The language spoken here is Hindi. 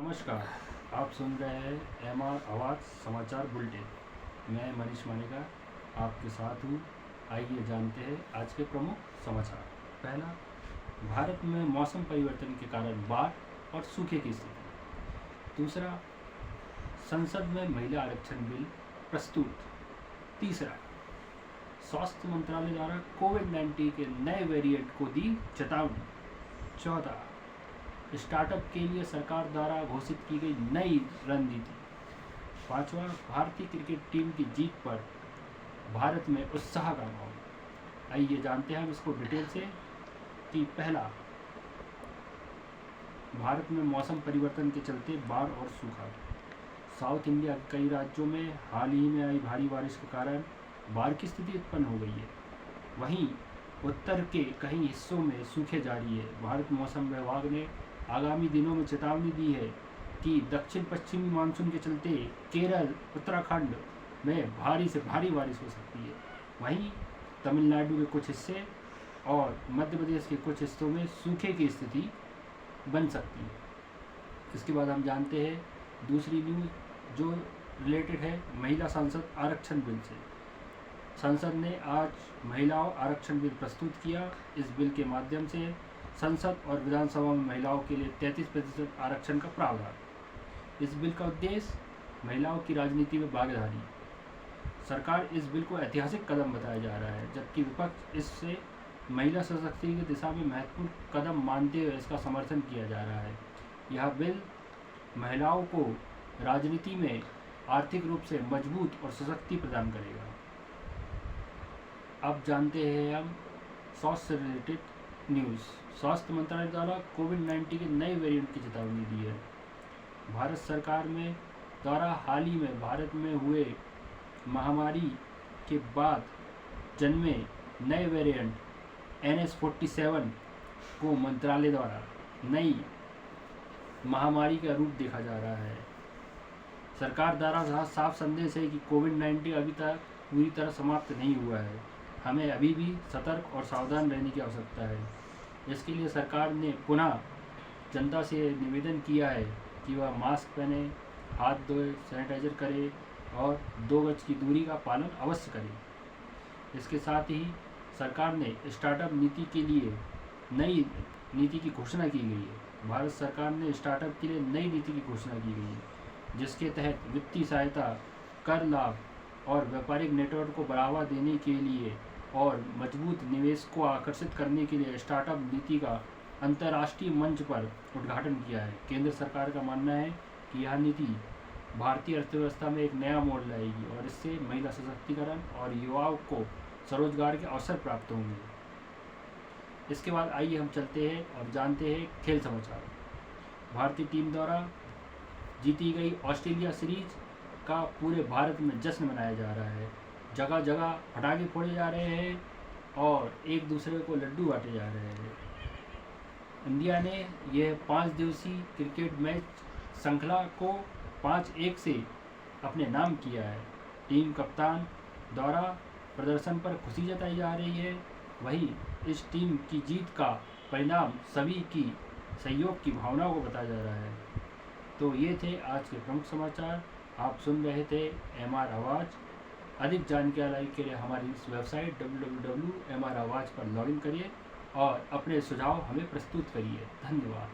नमस्कार। आप सुन रहे हैं एमआर आवाज़ समाचार बुलेटिन। मैं मनीष मानेका आपके साथ हूँ। आइए जानते हैं आज के प्रमुख समाचार। पहला, भारत में मौसम परिवर्तन के कारण बाढ़ और सूखे की स्थिति। दूसरा, संसद में महिला आरक्षण बिल प्रस्तुत। तीसरा, स्वास्थ्य मंत्रालय द्वारा कोविड-19 के नए वेरिएंट को दी चेतावनी। चौथा, स्टार्टअप के लिए सरकार द्वारा घोषित की गई नई रणनीति। पांचवा, भारतीय क्रिकेट टीम की जीत पर भारत में उत्साह का माहौल। आइए जानते हैं हम इसको डिटेल से कि पहला, भारत में मौसम परिवर्तन के चलते बाढ़ और सूखा। साउथ इंडिया के कई राज्यों में हाल ही में आई भारी बारिश के कारण बाढ़ की स्थिति उत्पन्न हो गई है। वहीं उत्तर के कई हिस्सों में सूखे जारी है। भारत मौसम विभाग ने आगामी दिनों में चेतावनी दी है कि दक्षिण पश्चिमी मानसून के चलते केरल, उत्तराखंड में भारी से भारी बारिश हो सकती है। वहीं तमिलनाडु के कुछ हिस्से और मध्य प्रदेश के कुछ हिस्सों में सूखे की स्थिति बन सकती है। इसके बाद हम जानते हैं दूसरी न्यूज़ जो रिलेटेड है महिला सांसद आरक्षण बिल से। संसद ने आज महिलाओं आरक्षण बिल प्रस्तुत किया। इस बिल के माध्यम से संसद और विधानसभा में महिलाओं के लिए 33% आरक्षण का प्रावधान। इस बिल का उद्देश्य महिलाओं की राजनीति में भागीदारी। सरकार इस बिल को ऐतिहासिक कदम बताया जा रहा है, जबकि विपक्ष इससे महिला सशक्तिकरण की दिशा में महत्वपूर्ण कदम मानते हुए इसका समर्थन किया जा रहा है। यह बिल महिलाओं को राजनीति में आर्थिक रूप से मजबूत और सशक्ति प्रदान करेगा। अब जानते हैं हम स्वास्थ्य से रिलेटेड न्यूज़। स्वास्थ्य मंत्रालय द्वारा कोविड-19 के नए वेरिएंट की चेतावनी दी है। भारत सरकार में द्वारा हाल ही में भारत में हुए महामारी के बाद जन्मे नए वेरिएंट NS47 को मंत्रालय द्वारा नई महामारी का रूप देखा जा रहा है। सरकार द्वारा साफ संदेश है कि कोविड-19 अभी तक पूरी तरह समाप्त नहीं हुआ है। हमें अभी भी सतर्क और सावधान रहने की आवश्यकता है। इसके लिए सरकार ने पुनः जनता से निवेदन किया है कि वह मास्क पहने, हाथ धोए, सैनिटाइजर करे और 2 गज की दूरी का पालन अवश्य करें। इसके साथ ही सरकार ने स्टार्टअप नीति के लिए नई नीति की घोषणा की गई है। भारत सरकार ने स्टार्टअप के लिए नई नीति की घोषणा की गई है, जिसके तहत वित्तीय सहायता, कर लाभ और व्यापारिक नेटवर्क को बढ़ावा देने के लिए और मजबूत निवेश को आकर्षित करने के लिए स्टार्टअप नीति का अंतर्राष्ट्रीय मंच पर उद्घाटन किया है। केंद्र सरकार का मानना है कि यह नीति भारतीय अर्थव्यवस्था में एक नया मोड़ लाएगी और इससे महिला सशक्तिकरण और युवाओं को स्वरोजगार के अवसर प्राप्त होंगे। इसके बाद आइए हम चलते हैं और जानते हैं खेल समाचार। भारतीय टीम द्वारा जीती गई ऑस्ट्रेलिया सीरीज का पूरे भारत में जश्न मनाया जा रहा है। जगह जगह पटाखे फोड़े जा रहे हैं और एक दूसरे को लड्डू बांटे जा रहे हैं। इंडिया ने यह 5 दिवसीय क्रिकेट मैच श्रृंखला को 5-1 से अपने नाम किया है। टीम कप्तान द्वारा प्रदर्शन पर खुशी जताई जा रही है। वहीं इस टीम की जीत का परिणाम सभी की सहयोग की भावनाओं को बताया जा रहा है। तो ये थे आज के प्रमुख समाचार। आप सुन रहे थे एमआर आवाज़। अधिक जानकारी के लिए हमारी इस वेबसाइट www.mrawaaz पर लॉगिन करिए और अपने सुझाव हमें प्रस्तुत करिए। धन्यवाद।